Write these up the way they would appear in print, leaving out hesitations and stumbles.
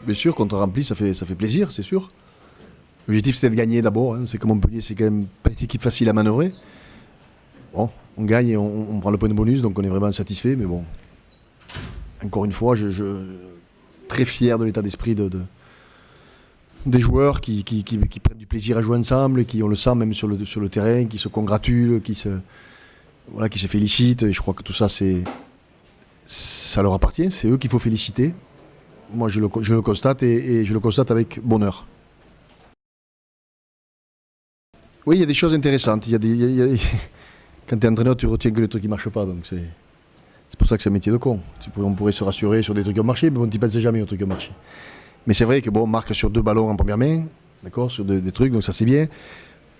bien sûr, contre rempli, ça fait plaisir, c'est sûr. L'objectif, c'était de gagner d'abord. Hein. C'est que Montpellier, c'est quand même pas une équipe facile à manœuvrer. Bon, on gagne et on prend le point de bonus, donc on est vraiment satisfait. Mais bon, encore une fois, très fier de l'état d'esprit des joueurs qui prennent du plaisir à jouer ensemble, qui on le sent même sur le terrain, qui se congratulent, qui se félicitent. Et je crois que tout ça, ça leur appartient. C'est eux qu'il faut féliciter. Moi, je le constate et je le constate avec bonheur. Oui, il y a des choses intéressantes. Quand tu es entraîneur, tu retiens que les trucs qui ne marchent pas. Donc c'est pour ça que c'est un métier de con. On pourrait se rassurer sur des trucs qui ont marché, mais on ne pense jamais aux trucs qui ont marché. Mais c'est vrai que on marque sur 2 ballons en première main, d'accord, sur des trucs, donc ça c'est bien.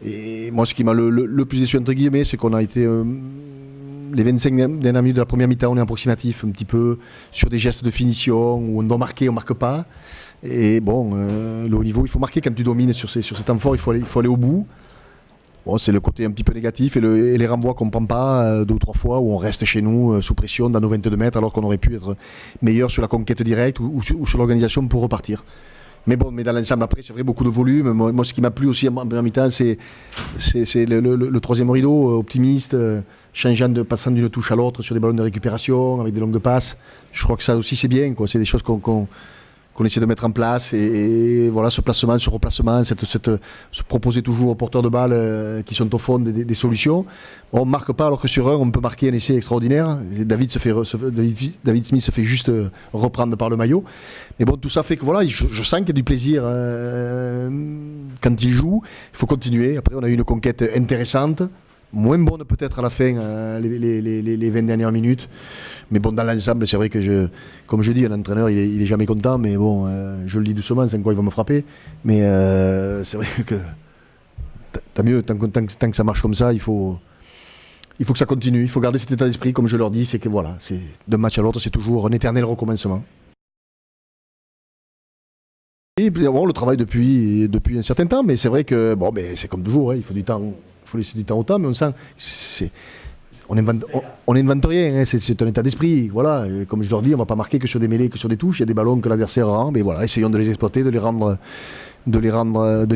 Et moi, ce qui m'a le plus déçu, entre guillemets, c'est qu'on a été... les 25 dernières minutes de la première mi-temps, on est approximatif un petit peu sur des gestes de finition où on doit marquer, on ne marque pas. Et bon, le haut niveau, il faut marquer quand tu domines sur ces temps forts, il faut aller au bout. Bon, c'est le côté un petit peu négatif et les renvois qu'on ne prend pas 2 ou 3 fois où on reste chez nous sous pression dans nos 22 mètres alors qu'on aurait pu être meilleur sur la conquête directe ou sur l'organisation pour repartir. Mais bon, dans l'ensemble après, c'est vrai, beaucoup de volume. Moi, ce qui m'a plu aussi en première mi-temps, c'est le troisième rideau, optimiste, changeant passant d'une touche à l'autre sur des ballons de récupération, avec des longues passes. Je crois que ça aussi, c'est bien, quoi. C'est des choses qu'on essaie de mettre en place et voilà, ce placement, ce replacement, se proposer toujours aux porteurs de balles qui sont au fond des solutions. On ne marque pas alors que sur un, on peut marquer un essai extraordinaire. David Smith se fait juste reprendre par le maillot. Mais bon, tout ça fait que voilà, je sens qu'il y a du plaisir quand il joue. Il faut continuer. Après, on a eu une conquête intéressante. Moins bonne peut-être à la fin, les 20 dernières minutes. Mais bon, dans l'ensemble, c'est vrai que, comme je dis, un entraîneur, il est jamais content. Mais bon, je le dis doucement, sans quoi il va me frapper. Mais c'est vrai que tant mieux, tant que ça marche comme ça, il faut que ça continue. Il faut garder cet état d'esprit, comme je leur dis. C'est que voilà, d'un match à l'autre, c'est toujours un éternel recommencement. Et bon, on le travaille depuis un certain temps, mais c'est vrai que bon, c'est comme toujours, hein, il faut du temps. Il faut laisser du temps au temps, mais on sent. On n'invente rien, hein, c'est un état d'esprit. Voilà. Comme je leur dis, on ne va pas marquer que sur des mêlées, que sur des touches. Il y a des ballons que l'adversaire rend, mais voilà, essayons de les exploiter, de les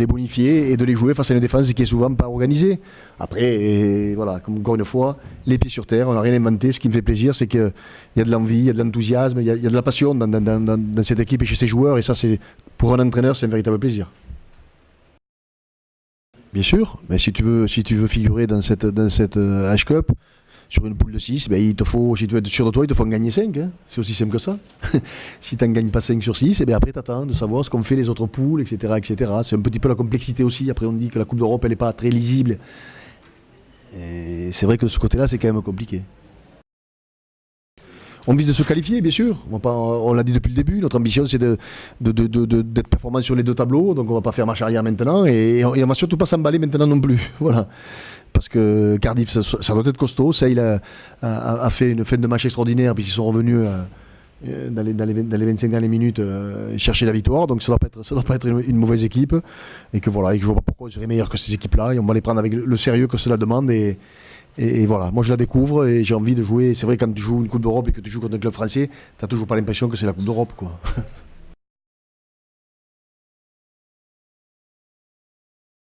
bonifier et de les jouer face à une défense qui est souvent pas organisée. Après, voilà, comme encore une fois, les pieds sur terre, on n'a rien inventé. Ce qui me fait plaisir, c'est qu'il y a de l'envie, il y a de l'enthousiasme, il y a de la passion dans cette équipe et chez ces joueurs. Et ça, pour un entraîneur, c'est un véritable plaisir. Bien sûr, mais si tu veux figurer dans cette H-Cup, sur une poule de 6, si tu veux être sûr de toi, il te faut en gagner 5. Hein. C'est aussi simple que ça. Si tu n'en gagnes pas 5 sur 6, après tu attends de savoir ce qu'ont fait les autres poules, etc., etc. C'est un petit peu la complexité aussi. Après, on dit que la Coupe d'Europe, elle n'est pas très lisible. Et c'est vrai que de ce côté-là, c'est quand même compliqué. On vise de se qualifier, bien sûr. On l'a dit depuis le début. Notre ambition, c'est d'être performant sur les 2 tableaux. Donc, on ne va pas faire marche arrière maintenant. Et on ne va surtout pas s'emballer maintenant non plus. Voilà. Parce que Cardiff, ça doit être costaud. Ça, il a fait une fin de match extraordinaire. Puis ils sont revenus dans les 25 dernières minutes chercher la victoire. Donc, ça ne doit pas être une mauvaise équipe. Et que voilà, je ne vois pas pourquoi ils seraient meilleurs que ces équipes-là. Et on va les prendre avec le sérieux que cela demande. Et voilà, moi je la découvre et j'ai envie de jouer. C'est vrai, quand tu joues une Coupe d'Europe et que tu joues contre un club français, tu n'as toujours pas l'impression que c'est la Coupe d'Europe, quoi.